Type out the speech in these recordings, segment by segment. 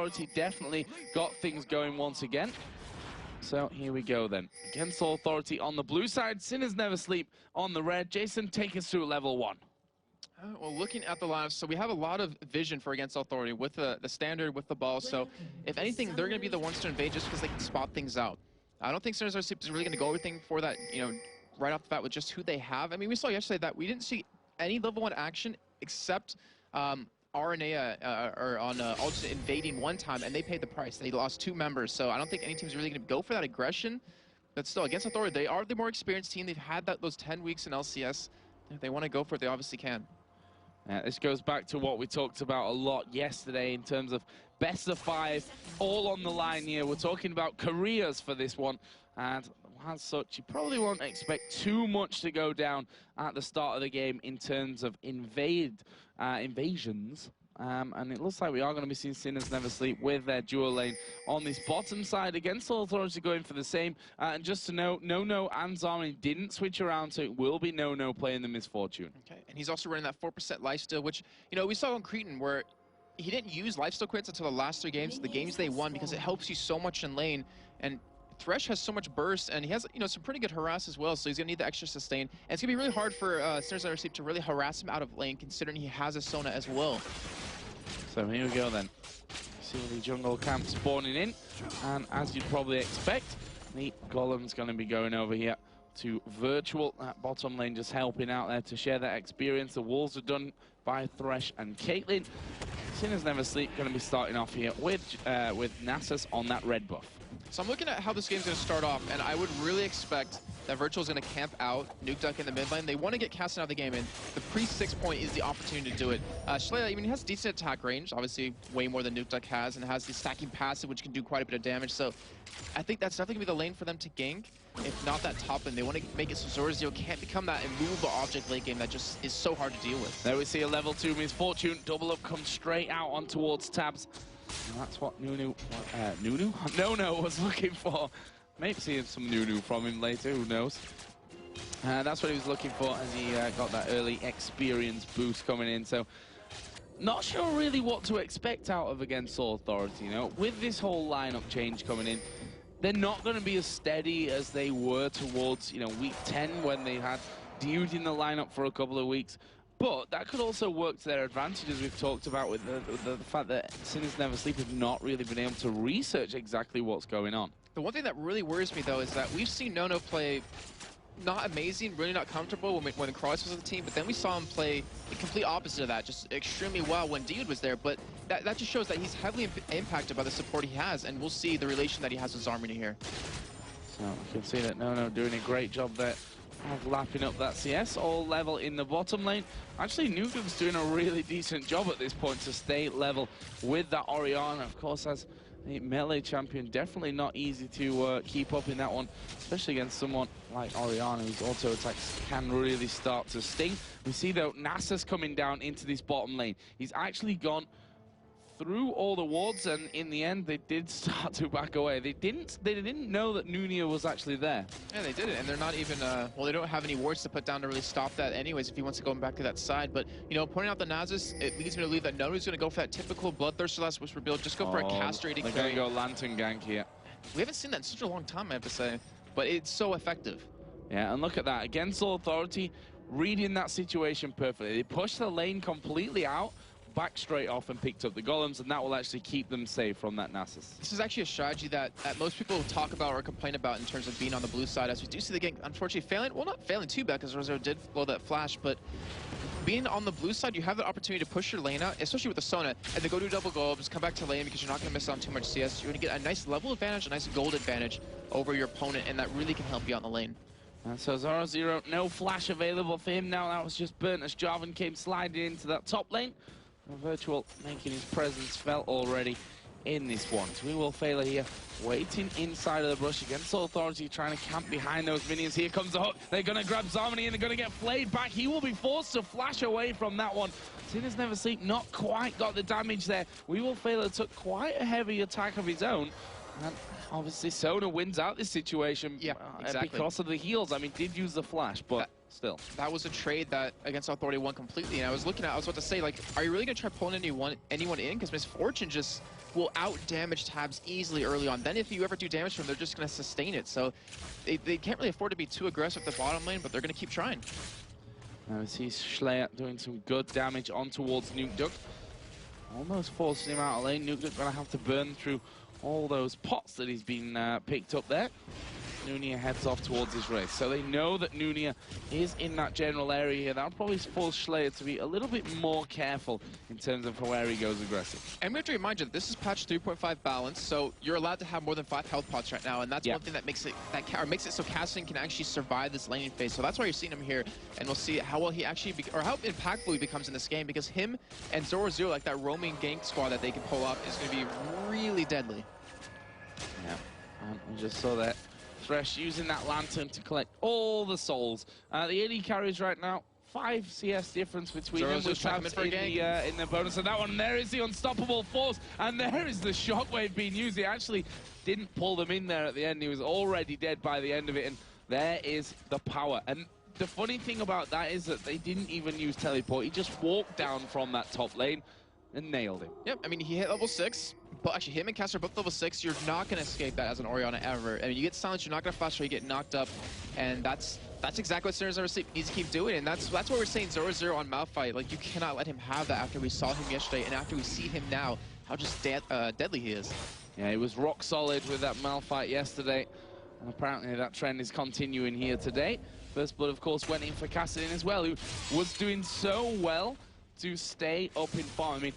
Authority definitely got things going once again. So here we go then. Against Authority on the blue side, Sinners Never Sleep on the red. Jason, take us through level 1. Well, looking at the lineup, so we have a lot of vision for Against Authority with the standard, with the ball. So if anything, they're going to be the ones to invade just because they can spot things out. I don't think Sinners Never Sleep is really going to go everything for that, right off the bat with just who they have. I mean, we saw yesterday that we didn't see any level 1 action except aAa or on Ultra invading one time, and they paid the price. They lost 2 members, so I don't think any team's really going to go for that aggression. But still, Against Authority, they are the more experienced team. They've had those 10 weeks in LCS. If they want to go for it, they obviously can. This goes back to what we talked about a lot yesterday in terms of best of 5, all on the line here. We're talking about careers for this one, and as such, you probably won't expect too much to go down at the start of the game in terms of invasions. And it looks like we are going to be seeing Sinners Never Sleep with their dual lane on this bottom side against Authority going for the same. And just to note, No and Zarmani didn't switch around, so it will be No playing the Misfortune. Okay, and he's also running that 4% lifesteal, which, we saw on Cretan where he didn't use lifesteal crits until the last 3 games, the games they won, because it helps you so much in lane. And Thresh has so much burst, and he has, some pretty good harass as well, so he's going to need the extra sustain. And it's going to be really hard for Sinners Never Sleep to really harass him out of lane, considering he has a Sona as well. So here we go then. See the jungle camp spawning in, and as you'd probably expect, the Golem's going to be going over here to Virtual. That bottom lane just helping out there to share that experience. The walls are done by Thresh and Caitlyn. Sinners Never Sleep going to be starting off here with Nasus on that red buff. So I'm looking at how this game's going to start off, and I would really expect that Virtual's going to camp out, nuke duck in the mid lane. They want to get Cassin out of the game, and the pre-6 point is the opportunity to do it. Shlaya, he has decent attack range, obviously way more than nuke duck has, and has the stacking passive, which can do quite a bit of damage. So I think that's definitely going to be the lane for them to gank, if not that top lane. They want to make it so Zora Zero can't become that immovable object late game that just is so hard to deal with. There we see a level 2 Misfortune. Double up comes straight out on towards Tabs. And that's what No was looking for. Maybe seeing some Nunu from him later, who knows. That's what he was looking for as he got that early experience boost coming in. So, not sure really what to expect out of Against Authority, With this whole lineup change coming in, they're not going to be as steady as they were towards, week 10 when they had Dude in the lineup for a couple of weeks. But that could also work to their advantage, as we've talked about, with the fact that Sinners Never Sleep have not really been able to research exactly what's going on. The one thing that really worries me, though, is that we've seen No play not amazing, really not comfortable when Cross was on the team, but then we saw him play the complete opposite of that, just extremely well when Dude was there. But that just shows that he's heavily impacted by the support he has, and we'll see the relation that he has with Zarmani here. So you can see that No doing a great job there of lapping up that CS, all level in the bottom lane. Actually, Nuke's doing a really decent job at this point to stay level with that Orianna. Of course, as a melee champion, definitely not easy to keep up in that one, especially against someone like Orianna, whose auto attacks can really start to sting. We see, though, Nasus coming down into this bottom lane. He's actually gone through all the wards, and in the end, they did start to back away. They didn't know that Nunia was actually there. Yeah, they didn't, and they're not even, well, they don't have any wards to put down to really stop that anyways if he wants to go back to that side. But, pointing out the Nasus, it leads me to believe that Nonu's going to go for that typical Bloodthirster last Whisper build, just go for a castrating carry. They're going to go Lantern gank here. We haven't seen that in such a long time, I have to say, but it's so effective. Yeah, and look at that. Against Authority, reading that situation perfectly. They pushed the lane completely out, back straight off and picked up the Golems, and that will actually keep them safe from that Nasus. This is actually a strategy that most people talk about or complain about in terms of being on the blue side, as we do see the gank unfortunately failing. Well, not failing too bad, because Rosero did blow that flash, but being on the blue side, you have the opportunity to push your lane out, especially with the Sona, and then go do double Golems, come back to lane, because you're not going to miss on too much CS. You're going to get a nice level advantage, a nice gold advantage over your opponent, and that really can help you out in the lane. And so Zora Zero, no flash available for him now. That was just burnt as Jarvan came sliding into that top lane. Virtual making his presence felt already in this one. So we will fail here, waiting inside of the brush against Authority, trying to camp behind those minions. Here comes the hook. They're going to grab Zarmani and they're going to get flayed back. He will be forced to flash away from that one. Sinners Never Sleep not quite got the damage there. We will fail took quite a heavy attack of his own. And obviously Sona wins out this situation, yeah, exactly. because of the heals. I mean, did use the flash, but still. That was a trade that against Authority won completely. And I was about to say, like, are you really going to try pulling anyone in? Because Misfortune just will out-damage Tabs easily early on. Then if you ever do damage to them, they're just going to sustain it. So they can't really afford to be too aggressive at the bottom lane, but they're going to keep trying. Now we see Schleyer doing some good damage on towards Nukeduck. Almost forcing him out of lane. Nukeduck going to have to burn through all those pots that he's been picked up there. Nunia heads off towards his race. So they know that Nunia is in that general area here. That would probably force Schleyer to be a little bit more careful in terms of where he goes aggressive. And we have to remind you that this is patch 3.5 balance, so you're allowed to have more than 5 health pots right now, and that's one thing that makes it so Cassidy can actually survive this laning phase. So that's why you're seeing him here, and we'll see how well he actually, or how impactful he becomes in this game, because him and Zoro, like that roaming gank squad that they can pull off, is going to be really deadly. Yeah, we just saw that. Thresh using that lantern to collect all the souls. The AD carries right now 5 CS difference between them with Tabs in the bonus of that one. And there is the unstoppable force, and there is the shockwave being used. He actually didn't pull them in there at the end. He was already dead by the end of it, and there is the power. And the funny thing about that is that they didn't even use teleport. He just walked down from that top lane and nailed him. Yep, I mean, he hit level 6, but actually him and Cass are both level 6. You're not going to escape that as an Orianna ever. I mean, you get silenced, you're not going to flash, or you get knocked up, and that's exactly what Sinners Never Sleep needs to keep doing, and that's what we're saying 0-0 on Malphite. Like, you cannot let him have that after we saw him yesterday, and after we see him now, how just deadly he is. Yeah, he was rock solid with that Malphite yesterday, and apparently that trend is continuing here today. First Blood, of course, went in for Kassadin as well, who was doing so well to stay up in farm. I mean,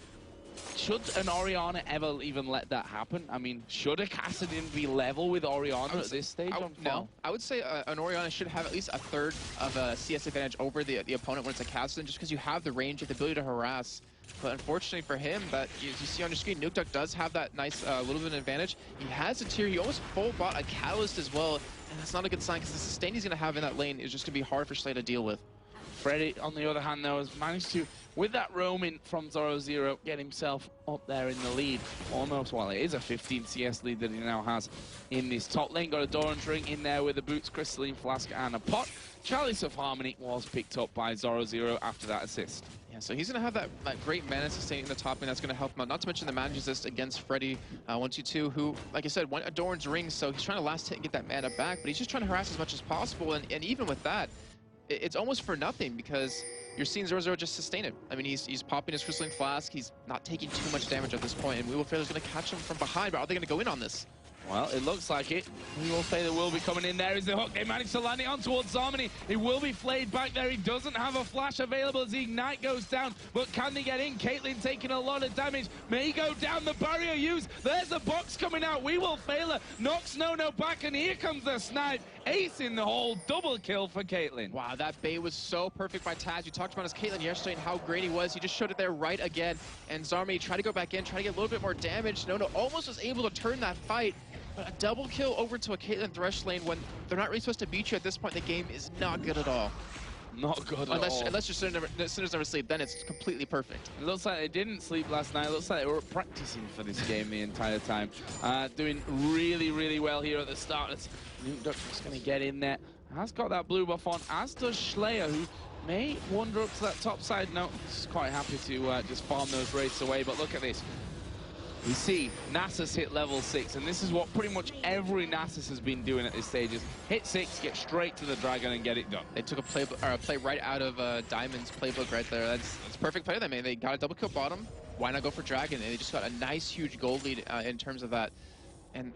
should an Orianna ever even let that happen? I mean, should a Kassadin be level with Orianna at this stage on farm? No. I would say an Orianna should have at least a third of a CS advantage over the opponent when it's a Kassadin, just because you have the range, the ability to harass. But unfortunately for him, that you see on your screen, Nukeduck does have that nice little bit of advantage. He has a tier. He almost full bought a Catalyst as well, and that's not a good sign, because the sustain he's going to have in that lane is just going to be hard for Slay to deal with. Freddy, on the other hand, though, has managed to, with that roaming from 0-0, get himself up there in the lead. Almost, well, it is a 15 CS lead that he now has in this top lane. Got a Doran's Ring in there with a Boots, Crystalline Flask, and a pot. Chalice of Harmony was picked up by 0-0 after that assist. Yeah, so he's going to have that great mana sustain in the top lane. That's going to help him out. Not to mention the mana resist against Freddy 122, who, like I said, went a Doran's Ring, so he's trying to last hit and get that mana back, but he's just trying to harass as much as possible, and even with that, it's almost for nothing, because you're seeing 0-0 just sustain it. I mean, he's popping his Crystalline Flask. He's not taking too much damage at this point, and We Will Fail is going to catch him from behind, but are they going to go in on this? Well, it looks like it. We Will Fail will be coming in. There is the hook. They managed to land it on towards Harmony. He will be flayed back there. He doesn't have a flash available as the Ignite goes down. But can they get in? Caitlyn taking a lot of damage. May go down. The barrier used. There's a box coming out. We Will Fail knocks No back, and here comes the snipe. Ace in the hole. Double kill for Caitlyn. Wow, that bait was so perfect by Taz. You talked about his Caitlyn yesterday and how great he was. He just showed it there right again. And Zarmi tried to go back in, try to get a little bit more damage. No almost was able to turn that fight. But a double kill over to a Caitlyn Thresh lane when they're not really supposed to beat you at this point in the game is not good at all. Not good at all. Unless your Sinners Never Sleep, then it's completely perfect. It looks like they didn't sleep last night. It looks like they were practicing for this game the entire time. Doing really, really well here at the start. Nukeduck just going to get in there. Has got that blue buff on, as does Schleyer, who may wander up to that top side. No, he's quite happy to just farm those wraiths away. But look at this. We see Nasus hit level 6, and this is what pretty much every Nasus has been doing at this stage, is hit 6, get straight to the dragon and get it done. They took a play right out of Diamond's playbook right there. That's perfect play. I mean, they got a double kill bottom. Why not go for dragon? And they just got a nice, huge gold lead in terms of that. And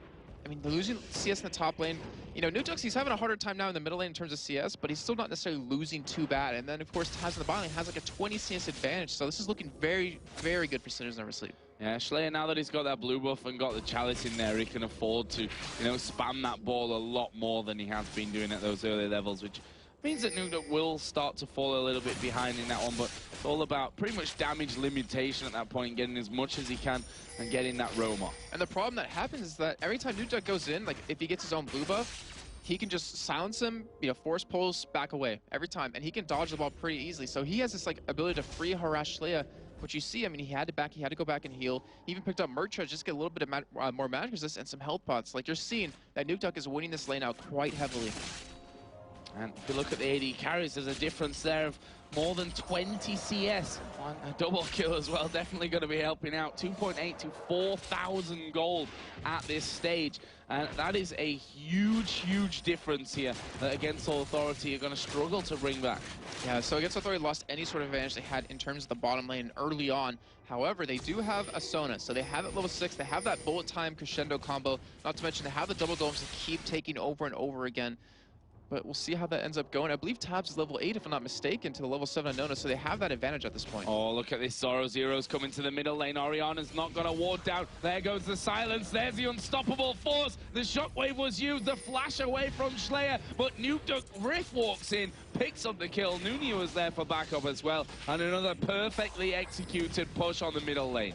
I mean, they're losing CS in the top lane. You know, Nukeduck, he's having a harder time now in the middle lane in terms of CS, but he's still not necessarily losing too bad. And then, of course, Taz in the bottom lane has like a 20 CS advantage. So this is looking very, very good for Sinners Never Sleep. Yeah, Schleyer, now that he's got that blue buff and got the Chalice in there, he can afford to, spam that ball a lot more than he has been doing at those early levels, which means that Nukeduck will start to fall a little bit behind in that one, but it's all about pretty much damage limitation at that point, getting as much as he can and getting that roam off. And the problem that happens is that every time Nukeduck goes in, like if he gets his own blue buff, he can just silence him, force pulls, back away every time, and he can dodge the ball pretty easily. So he has this ability to free harass Schleyer, which you see, I mean, he had to go back and heal. He even picked up Murtra just to get a little bit of more magic resist and some health pots. Like, you're seeing that Nukeduck is winning this lane out quite heavily. And if you look at the AD carries, there's a difference there of more than 20 CS. A double kill as well, definitely going to be helping out. 2.8 to 4,000 gold at this stage. And that is a huge, huge difference here that Against All Authority are going to struggle to bring back. Yeah, so Against All Authority lost any sort of advantage they had in terms of the bottom lane early on. However, they do have aAa, so they have at level 6, they have that bullet time crescendo combo, not to mention they have the double domes to keep taking over and over again. But we'll see how that ends up going. I believe Tabs is level 8, if I'm not mistaken, to the level 7 Nona, so they have that advantage at this point. Oh, look at this. Zoro Zero's coming to the middle lane. Orianna's not going to ward down. There goes the silence. There's the unstoppable force. The shockwave was used. The flash away from Slayer. But Nuke Rift walks in, picks up the kill. Nunu was there for backup as well. And another perfectly executed push on the middle lane.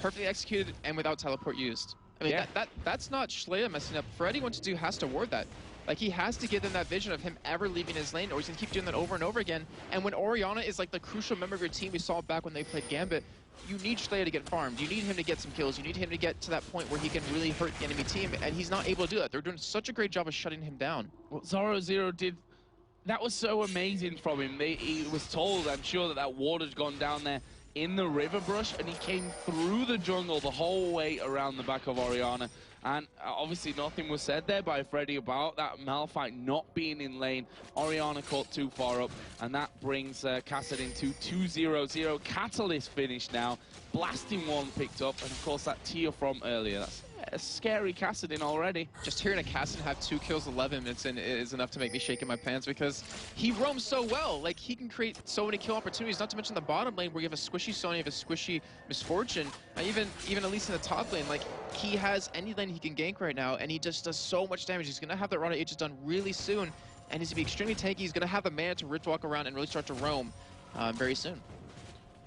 Perfectly executed and without teleport used. I mean, yeah. that's not Slayer messing up. For anyone to do, has to ward that. Like, he has to give them that vision of him ever leaving his lane, or he's going to keep doing that over and over again. And when Orianna is like the crucial member of your team we saw back when they played Gambit, you need Slayer to get farmed. You need him to get some kills. You need him to get to that point where he can really hurt the enemy team, and he's not able to do that. They're doing such a great job of shutting him down. What Zoro Zero did, that was so amazing from him. He was told, I'm sure, that ward had gone down there in the river brush, and he came through the jungle the whole way around the back of Orianna. And obviously nothing was said there by Freddy about that Malphite not being in lane. Orianna caught too far up, and that brings Kassadin to 2-0-0. Catalyst finish now. Blasting one picked up, and of course that tier from earlier. That's a scary Kassadin already. Just hearing a Kassadin have 2 kills 11 minutes in is enough to make me shake in my pants, because he roams so well. Like, he can create so many kill opportunities, not to mention the bottom lane where you have a squishy Sony, you have a squishy Misfortune, even at least in the top lane. Like, he has any lane he can gank right now, and he just does so much damage. He's going to have that run of Aegis done really soon, and he's going to be extremely tanky. He's going to have the mana to Rift Walk around and really start to roam very soon.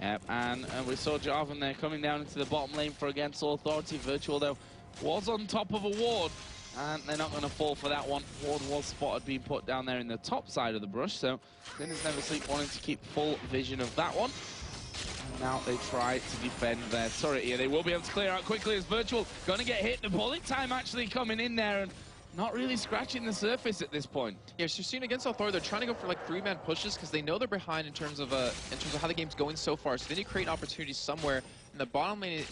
Yep, and we saw Jarvan there coming down into the bottom lane for Against All Authority. Virtual, though, was on top of a ward, and they're not going to fall for that one. Ward was spotted being put down there in the top side of the brush, so Sinners Never Sleep wanting to keep full vision of that one. And now they try to defend their turret here. They will be able to clear out quickly as Virtual going to get hit. The bullet time actually coming in there, and not really scratching the surface at this point. Yeah, so you're seeing Against All Authority, they're trying to go for like 3-man pushes because they know they're behind in terms of how the game's going so far. So they need to create opportunities somewhere, and the bottom lane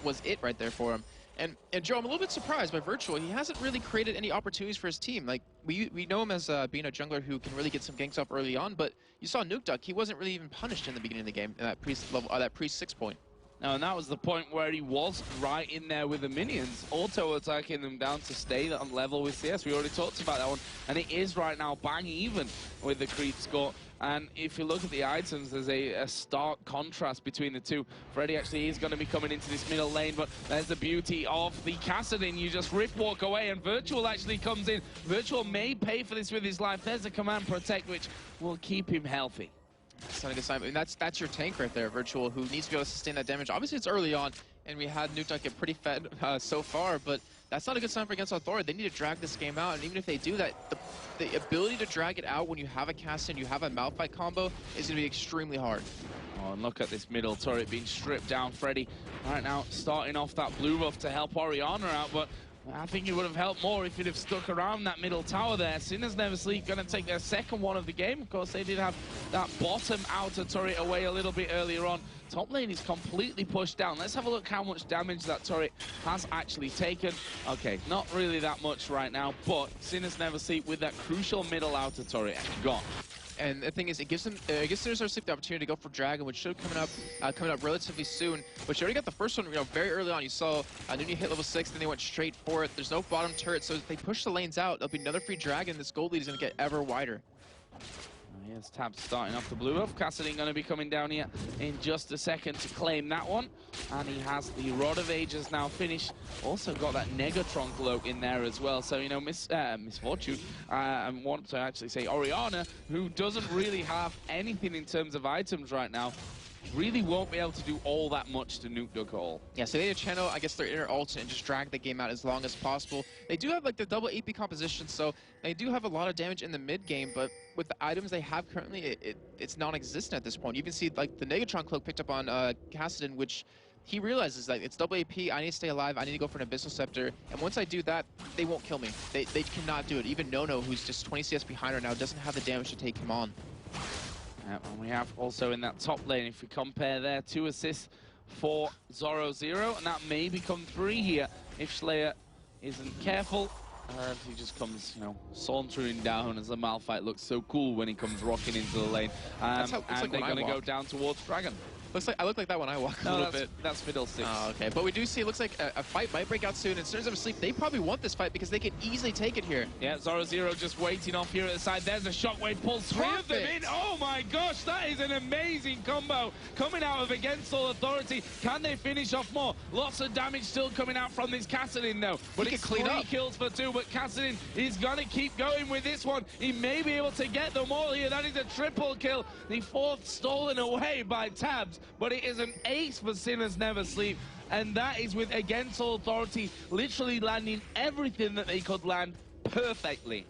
was it right there for him. And Joe, I'm a little bit surprised by Virtual. He hasn't really created any opportunities for his team. Like, we know him as being a jungler who can really get some ganks up early on, but you saw Nuke, he wasn't really even punished in the beginning of the game, in that pre-6 point. No, and that was the point where he was right in there with the minions, auto-attacking them down to stay on level with CS. We already talked about that one, and it is right now bang even with the creep score. And if you look at the items, there's a stark contrast between the two. Freddy actually is going to be coming into this middle lane, but there's the beauty of the Kassadin. You just Rift Walk away, and Virtual actually comes in. Virtual may pay for this with his life. There's a command protect, which will keep him healthy. That's not a good sign. I mean, that's your tank right there, Virtual, who needs to be able to sustain that damage. Obviously, it's early on, and we had Nuke get pretty fed so far, but that's not a good sign for Against Authority. They need to drag this game out, and even if they do that, the ability to drag it out when you have a Kassadin, you have a Malphite combo, is going to be extremely hard. Oh, and look at this middle turret being stripped down. Freddy right now starting off that blue buff to help Orianna out, but I think it would have helped more if he'd have stuck around that middle tower there. Sinners Never Sleep going to take their second one of the game. Of course, they did have that bottom outer turret away a little bit earlier on. Top lane is completely pushed down. Let's have a look how much damage that turret has actually taken. Okay, not really that much right now, but Sinners Never Sleep with that crucial middle outer turret gone. And the thing is, it gives Sinners Never Sleep the opportunity to go for Dragon, which should coming up relatively soon. But you already got the first one, very early on. You saw Nunu hit level 6, then they went straight for it. There's no bottom turret, so if they push the lanes out, there'll be another free Dragon. This gold lead is going to get ever wider. Here's Tab starting off the blue buff. Kassadin going to be coming down here in just a second to claim that one. And he has the Rod of Ages now finished. Also got that Negatron cloak in there as well. So, Misfortune, I want to actually say Orianna, who doesn't really have anything in terms of items right now, really won't be able to do all that much to Nuke at all. Yeah, so they need to channel, I guess, their inner ult and just drag the game out as long as possible. They do have, like, the double AP composition, so they do have a lot of damage in the mid-game, but with the items they have currently, it's non-existent at this point. You even see, like, the Negatron cloak picked up on Kassadin, which he realizes that it's double AP, I need to stay alive, I need to go for an Abyssal Scepter, and once I do that, they won't kill me. They cannot do it. Even Nono, who's just 20 CS behind right now, doesn't have the damage to take him on. And we have also in that top lane, if we compare there, 2 assists for Zoro0, and that may become 3 here if Slayer isn't careful. He just comes, you know, sauntering down as the Malphite looks so cool when he comes rocking into the lane. That's how, and like they're going to go down towards Dragon. Looks like I look like that when I walk a little bit. That's Fiddlesticks. Oh, okay. But we do see it looks like a fight might break out soon. And Sinners of Sleep, they probably want this fight because they can easily take it here. Yeah, Zoro0 just waiting off here at the side. There's a shockwave pulls 3 of them in. Oh my gosh, that is an amazing combo coming out of Against All Authority. Can they finish off more? Lots of damage still coming out from this Kassadin though. But it's 3 kills for 2, but Kassadin is going to keep going with this one. He may be able to get them all here. That is a triple kill. The 4th stolen away by Tabs, but it is an ace for Sinners Never Sleep, and that is with Against All Authority literally landing everything that they could land perfectly.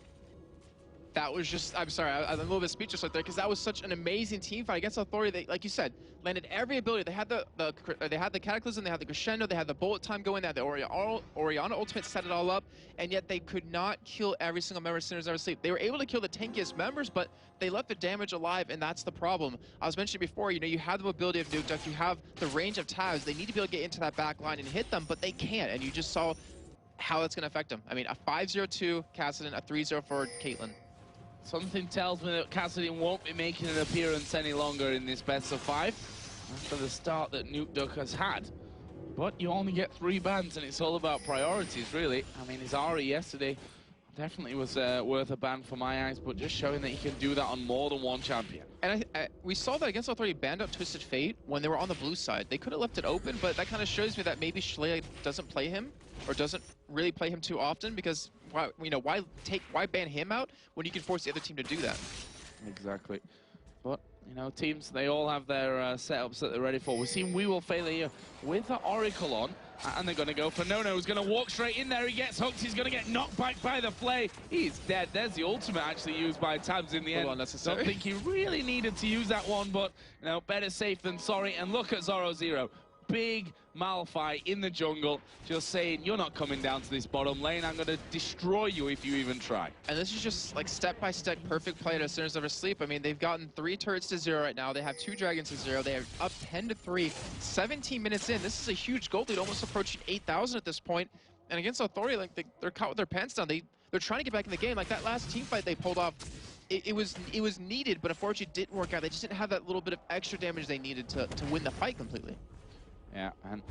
That was just, I'm sorry, I'm a little bit speechless right there because that was such an amazing team fight against Authority. They, like you said, landed every ability. They had the Cataclysm, they had the Crescendo, they had the bullet time going, they had the Orianna ultimate, set it all up, and yet they could not kill every single member of Sinners Never Sleep. They were able to kill the tankiest members, but they left the damage alive, and that's the problem. I was mentioning before, you know, you have the mobility of Nuke Duck, you have the range of Tabs. They need to be able to get into that back line and hit them, but they can't, and you just saw how that's going to affect them. I mean, a 5-0-2 Kassadin, a 3-0 for Caitlyn. Something tells me that Kassadin won't be making an appearance any longer in this best of 5 after the start that Nuke Duck has had. But you only get 3 bans, and it's all about priorities, really. I mean, his Ari yesterday definitely was worth a ban for my eyes, but just showing that he can do that on more than one champion. And we saw that Against Authority banned out Twisted Fate when they were on the blue side. They could have left it open, but that kind of shows me that maybe Schley doesn't play him, or doesn't really play him too often, because why ban him out when you can force the other team to do that? Exactly. But, you know, teams, they all have their setups that they're ready for. We've seen We Will Fail here with the Oracle on, and they're going to go for Nono, who's going to walk straight in there. He gets hooked. He's going to get knocked back by the Flay. He's dead. There's the ultimate actually used by Tabs in the end. Unnecessary. Don't think he really needed to use that one, but, you know, better safe than sorry. And look at Zoro0. Big Malphite in the jungle, just saying, you're not coming down to this bottom lane. I'm going to destroy you if you even try. And this is just like step-by-step perfect play to Sinners Never Sleep. I mean, they've gotten 3 turrets to 0 right now. They have 2 dragons to 0. They are up 10-3, 17 minutes in. This is a huge gold lead, almost approaching 8,000 at this point. And against Authority, like they're caught with their pants down. They're trying to get back in the game. Like that last team fight they pulled off, it was needed, but unfortunately it didn't work out. They just didn't have that little bit of extra damage they needed to win the fight completely. Yeah, and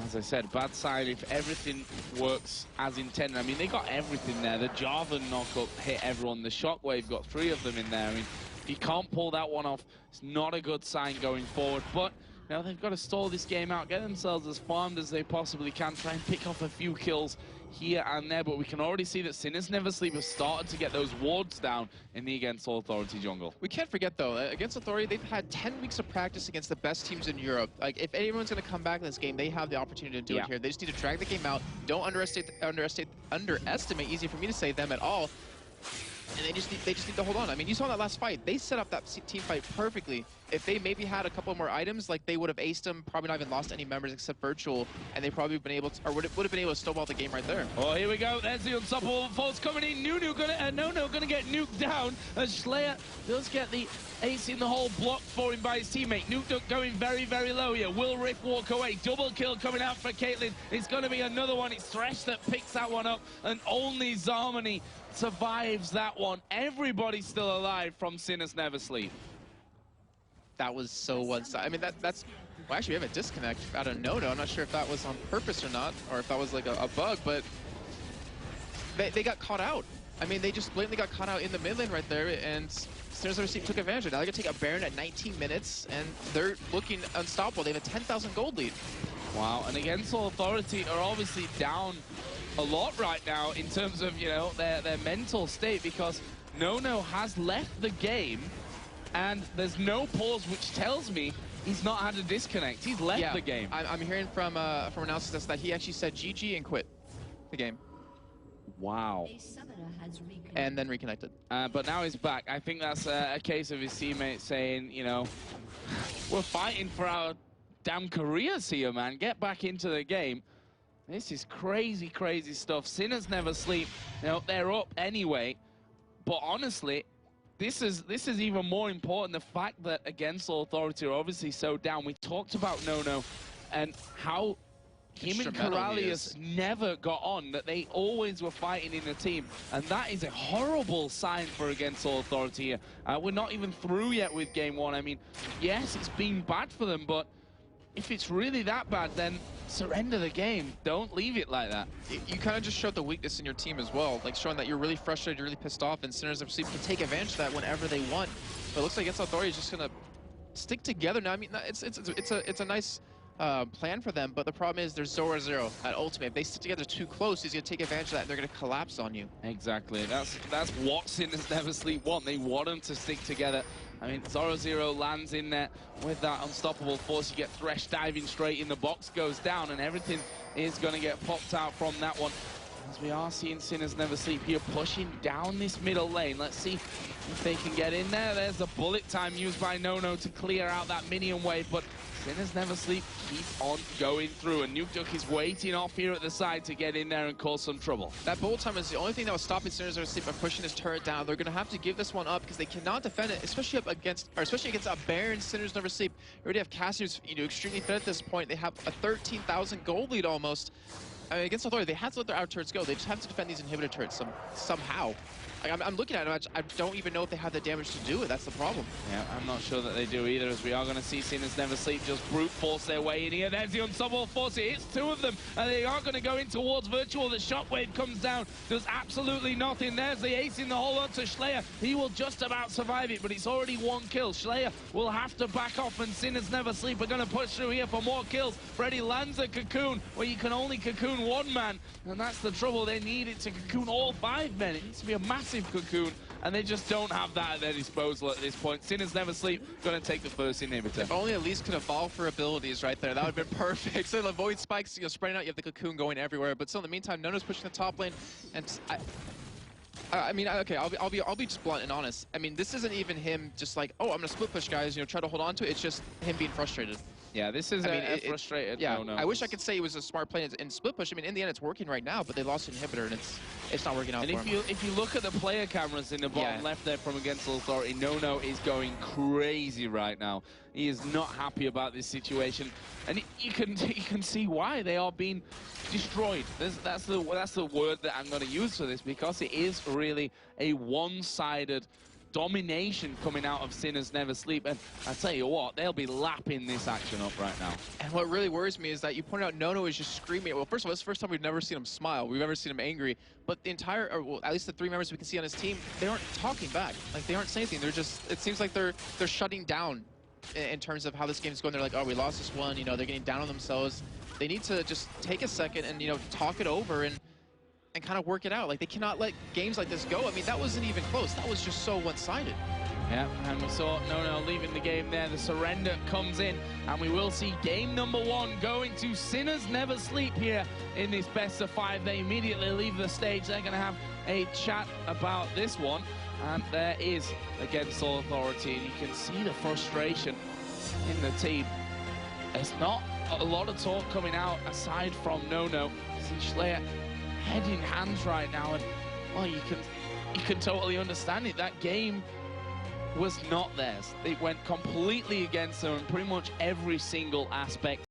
as I said, bad side if everything works as intended. I mean, they got everything there. The Java knockup hit everyone. The Shockwave got 3 of them in there. I mean, if you can't pull that one off, it's not a good sign going forward. But, you know, they've got to stall this game out, get themselves as farmed as they possibly can, try and pick off a few kills here and there, but we can already see that Sinners Never Sleep have started to get those wards down in the Against All Authority jungle. We can't forget, though, Against Authority, they've had 10 weeks of practice against the best teams in Europe. Like, if anyone's going to come back in this game, they have the opportunity to do it here. They just need to drag the game out. Don't underestimate, easy for me to say, them at all. And they just need to hold on. I mean, you saw that last fight. They set up that team fight perfectly. If they maybe had a couple more items, like they would have aced them, probably not even lost any members except Virtual, and they probably been able to, or would have been able to snowball the game right there. Oh, here we go. There's the unstoppable force coming in. Nono gonna get nuked down as Slayer does get the ace in the hole blocked for him by his teammate. Nuke Duck going very, very low here. Will Rift walk away? Double kill coming out for Caitlyn. It's gonna be another one. It's Thresh that picks that one up, and only Zarmony survives that one. Everybody's still alive from Sinners Never Sleep. That was so one-sided. I mean, that's... Well, actually, we have a disconnect out of Nono. I'm not sure if that was on purpose or not, or if that was like a bug, but they got caught out. I mean, they just blatantly got caught out in the mid lane right there, and Sinners Never Sleep took advantage of it. Now they're going to take a Baron at 19 minutes, and they're looking unstoppable. They have a 10,000 gold lead. Wow, and Against All Authority are obviously down a lot right now in terms of, you know, their mental state, because Nono has left the game, and there's no pause, which tells me he's not had a disconnect. He's left the game. I'm hearing from announcers that he actually said GG and quit the game. Wow. And then reconnected. But now he's back. I think that's a case of his teammates saying, you know, we're fighting for our damn careers here, man. Get back into the game. This is crazy, crazy stuff. Sinners never sleep. You know, they're up anyway. But honestly, this is even more important. The fact that Against Authority are obviously so down. We talked about Nono and how him and Corralius never got on, that they always were fighting in a team. And that is a horrible sign for Against Authority here. We're not even through yet with game one. I mean, yes, it's been bad for them, but if it's really that bad, then surrender the game. Don't leave it like that. You kind of just showed the weakness in your team as well, like showing that you're really frustrated, you're really pissed off, and Sinners of Sleep can take advantage of that whenever they want. But it looks like Against Authority is just gonna stick together now. I mean, it's a nice plan for them, but the problem is there's 0-0 at Ultimate. If they stick together too close, he's gonna take advantage of that, and they're gonna collapse on you. Exactly. That's what Sinners Never Sleep want. They want them to stick together. I mean, 0-0 lands in there with that unstoppable force. You get Thresh diving straight in, the box goes down, and everything is going to get popped out from that one. As we are seeing Sinners Never Sleep here pushing down this middle lane. Let's see if they can get in there. There's the bullet time used by Nono to clear out that minion wave, but Sinners Never Sleep keep on going through, and Nuke Duck is waiting off here at the side to get in there and cause some trouble. That bullet time is the only thing that was stopping Sinners Never Sleep from pushing his turret down. They're going to have to give this one up because they cannot defend it, especially against a Baron Sinners Never Sleep. You already have Cassie, who's extremely thin at this point. They have a 13,000 gold lead almost. I mean, Against Authority, they have to let their outer turrets go. They just have to defend these inhibitor turrets somehow. Like, I'm looking at it, I don't even know if they have the damage to do it. That's the problem. Yeah, I'm not sure that they do either, as we are going to see Sinners Never Sleep just brute force their way in here. There's the unstoppable force. It hits two of them, and they are going to go in towards Virtual. The shockwave comes down, does absolutely nothing. There's the ace in the hole onto Schleyer. He will just about survive it, but it's already one kill. Schleyer will have to back off, and Sinners Never Sleep are going to push through here for more kills. Freddy lands a cocoon where you can only cocoon one man, and that's the trouble. They need it to cocoon all 5 men. It needs to be a massive cocoon, and they just don't have that at their disposal at this point. Sinners Never Sleep going to take the first inhibitor. If only Elise could evolve for abilities right there, that would have been perfect. So the Void Spikes, spreading out, you have the cocoon going everywhere, but still in the meantime, Nono's pushing the top lane, and I mean, okay, I'll be just blunt and honest. I mean, this isn't even him just like, oh, I'm gonna split push, guys, try to hold on to it. It's just him being frustrated. Yeah, this is frustrated. Yeah, no. I wish I could say it was a smart play in split push. I mean, in the end, it's working right now, but they lost an inhibitor, and it's not working out for him. And if you look at the player cameras in the bottom left there from Against Authority, Nono is going crazy right now. He is not happy about this situation, and you can see why. They are being destroyed. That's the word that I'm going to use for this, because it is really a one-sided domination coming out of Sinners Never Sleep, and I tell you what, they'll be lapping this action up right now. And what really worries me is that you pointed out Nono is just screaming. Well, first of all, it's the first time we've never seen him smile. We've never seen him angry. But the entire, or well, at least the 3 members we can see on his team, they aren't talking back. Like, they aren't saying anything. They're just, it seems like they're shutting down in terms of how this game's going. They're like, oh, we lost this one. They're getting down on themselves. They need to just take a second and, talk it over and kind of work it out. Like, they cannot let games like this go. I mean, that wasn't even close. That was just so one-sided. Yeah, and we saw Nono leaving the game there. The surrender comes in, and we will see game number 1 going to Sinners Never Sleep here in this best of 5. They immediately leave the stage. They're going to have a chat about this one, and there is Against Authority, and you can see the frustration in the team. There's not a lot of talk coming out aside from Nono. See Schleyer head in hands right now, and well, you can totally understand it. That game was not theirs. It went completely against them in pretty much every single aspect.